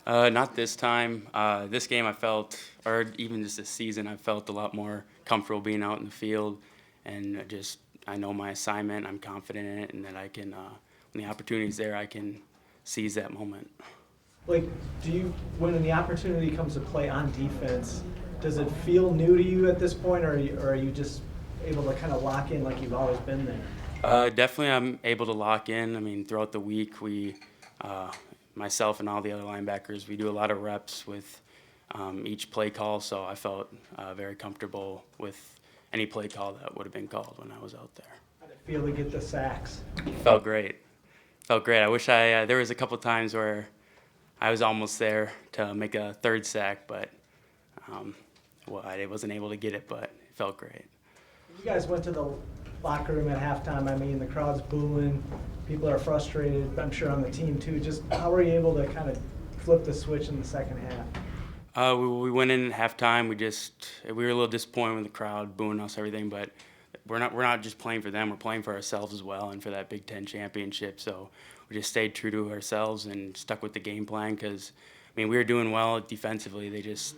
Not this time. This game I felt, or even just this season, I felt a lot more comfortable being out in the field, and I know my assignment. I'm confident in it, and that I can, when the opportunity's there, I can seize that moment. Like, when the opportunity comes to play on defense, does it feel new to you at this point, or are you just able to kind of lock in like you've always been there? Definitely, I'm able to lock in. I mean, throughout the week, myself and all the other linebackers, we do a lot of reps with each play call, so I felt very comfortable with any play call that would have been called when I was out there. How did it feel to get the sacks? Felt great. Felt great. I wish there was a couple times where I was almost there to make a third sack, but I wasn't able to get it, but it felt great. You guys went to the locker room at halftime. I mean, the crowd's booing. People are frustrated, I'm sure, on the team too. Just how were you able to kind of flip the switch in the second half? We went in at halftime. We were a little disappointed with the crowd booing us, everything, but we're not just playing for them. We're playing for ourselves as well, and for that Big Ten championship. So we just stayed true to ourselves and stuck with the game plan because, I mean, we were doing well defensively.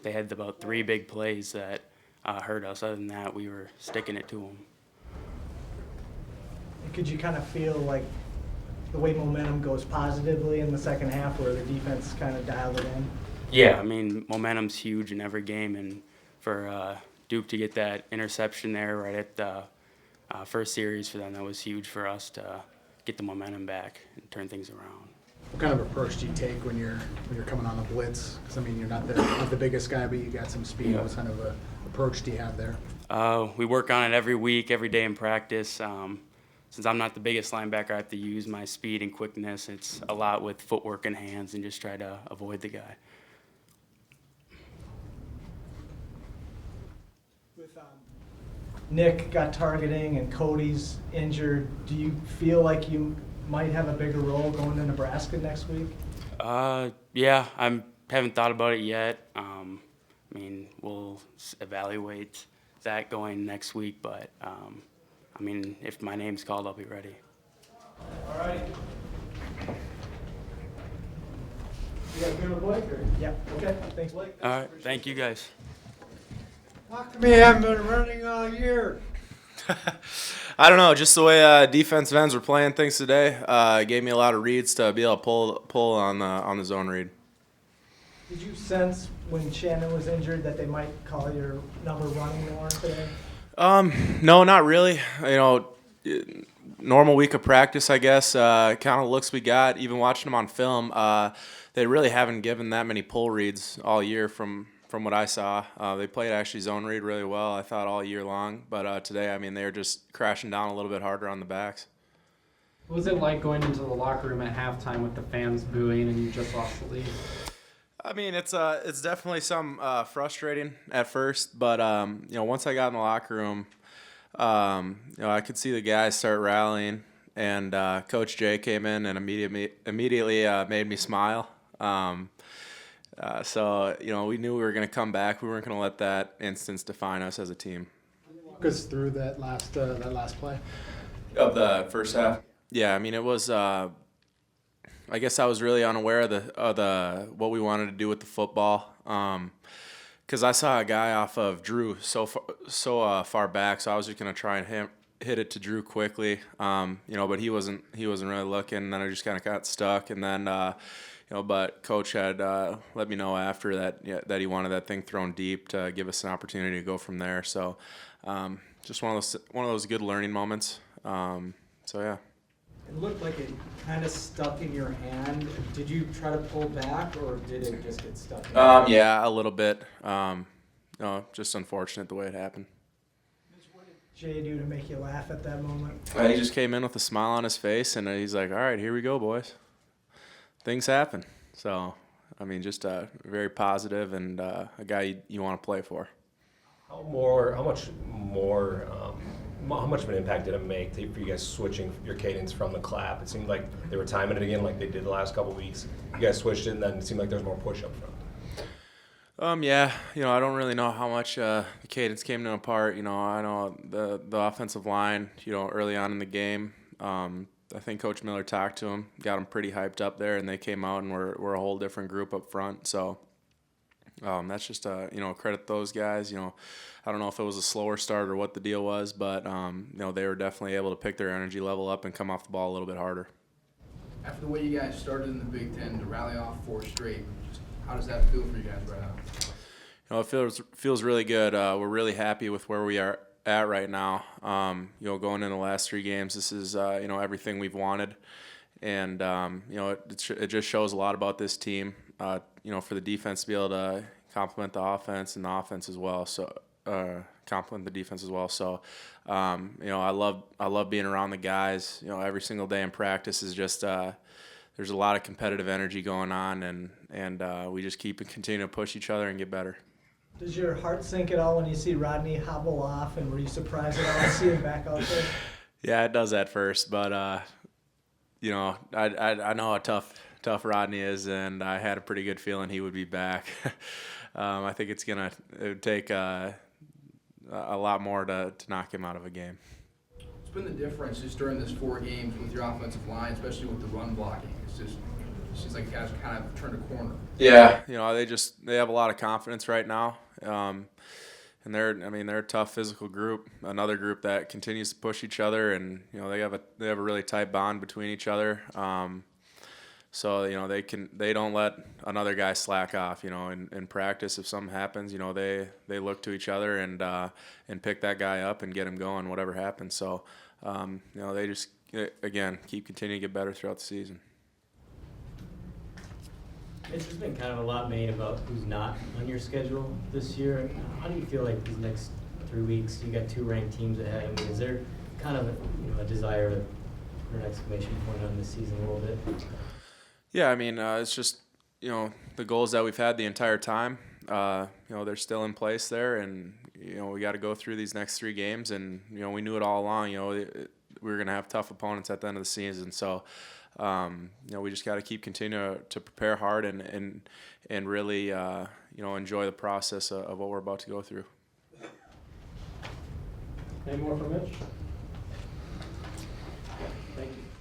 They had about 3 big plays that hurt us. Other than that, we were sticking it to them. Could you kind of feel like the way momentum goes positively in the second half where the defense kind of dialed it in? Yeah, I mean, momentum's huge in every game, and for Duke to get that interception there right at the first series for them, that was huge for us to get the momentum back and turn things around. What kind of approach do you take when you're coming on the blitz? Because I mean, you're not the biggest guy, but you got some speed. Yeah. What kind of a approach do you have there? We work on it every week, every day in practice. Since I'm not the biggest linebacker, I have to use my speed and quickness. It's a lot with footwork and hands, and just try to avoid the guy. With Nick got targeting and Cody's injured, do you feel like you might have a bigger role going to Nebraska next week? Yeah, I haven't thought about it yet. I mean, we'll evaluate that going next week, but I mean, if my name's called, I'll be ready. All right. You got to give a Blake? Or? Yeah. Okay. Thanks, Blake. All right, thank you guys. How come you haven't been running all year? I don't know, just the way defensive ends were playing things today gave me a lot of reads to be able to pull on the zone read. Did you sense when Shannon was injured that they might call your number running more today? No, not really. You know, normal week of practice, I guess. Kind of looks we got, even watching them on film, they really haven't given that many pull reads all year from what I saw. They played actually zone read really well, I thought, all year long. But today, I mean, they were just crashing down a little bit harder on the backs. What was it like going into the locker room at halftime with the fans booing and you just lost the lead? I mean, it's definitely some frustrating at first, but you know, once I got in the locker room, you know, I could see the guys start rallying, and Coach Jay came in and immediately made me smile. So you know, we knew we were going to come back. We weren't going to let that instance define us as a team. Walk us through that last play Of the first half. Yeah, I mean, it was. I guess I was really unaware of the what we wanted to do with the football, because I saw a guy off of Drew so far back, so I was just gonna try and hit it to Drew quickly, you know, but he wasn't really looking, and then I just kind of got stuck, and then you know, but Coach had let me know after that, yeah, that he wanted that thing thrown deep to give us an opportunity to go from there. So just one of those good learning moments. So yeah. It looked like it kind of stuck in your hand. Did you try to pull back, or did it just get stuck? Yeah, a little bit. No, just unfortunate the way it happened. What did Jay do to make you laugh at that moment? He just came in with a smile on his face, and he's like, "All right, here we go, boys. Things happen." So, I mean, just very positive and a guy you want to play for. How much of an impact did it make for you guys switching your cadence from the clap? It seemed like they were timing it again like they did the last couple of weeks. You guys switched it, and then it seemed like there was more push up front. Yeah, you know, I don't really know how much the cadence came to apart. You know, I know the offensive line, you know, early on in the game, I think Coach Miller talked to them, got them pretty hyped up there, and they came out and we're a whole different group up front. So that's just credit those guys. I don't know if it was a slower start or what the deal was, but they were definitely able to pick their energy level up and come off the ball a little bit harder. After the way you guys started in the Big Ten to rally off 4 straight, how does that feel for you guys right now? It feels really good. We're really happy with where we are at right now. Going in the last 3 games, this is everything we've wanted, and it just shows a lot about this team. For the defense to be able to complement the offense and the offense as well. So complement the defense as well. So I love being around the guys. Every single day in practice is just there's a lot of competitive energy going on, and we just continue to push each other and get better. Does your heart sink at all when you see Rodney hobble off, and were you surprised at all to see him back out there? Yeah, it does at first, but I know how tough Rodney is, and I had a pretty good feeling he would be back. I think it would take a lot more to knock him out of a game. What's been the difference just during this 4 games with your offensive line, especially with the run blocking? It seems like you guys kind of turned a corner. Yeah, they have a lot of confidence right now, and they're a tough physical group, another group that continues to push each other, and they have a really tight bond between each other. So they don't let another guy slack off. In practice, if something happens, they look to each other and pick that guy up and get him going, whatever happens. So they just keep continuing to get better throughout the season. It's just been kind of a lot made about who's not on your schedule this year. How do you feel like these next 3 weeks? You got 2 ranked teams ahead. I mean, is there kind of a desire to put an exclamation point on this season a little bit? Yeah, it's just the goals that we've had the entire time. They're still in place there, and we got to go through these next 3 games, and we knew it all along. We were going to have tough opponents at the end of the season, so. We just got to keep continuing to prepare hard and really enjoy the process of what we're about to go through. Any more for Mitch? Thank you.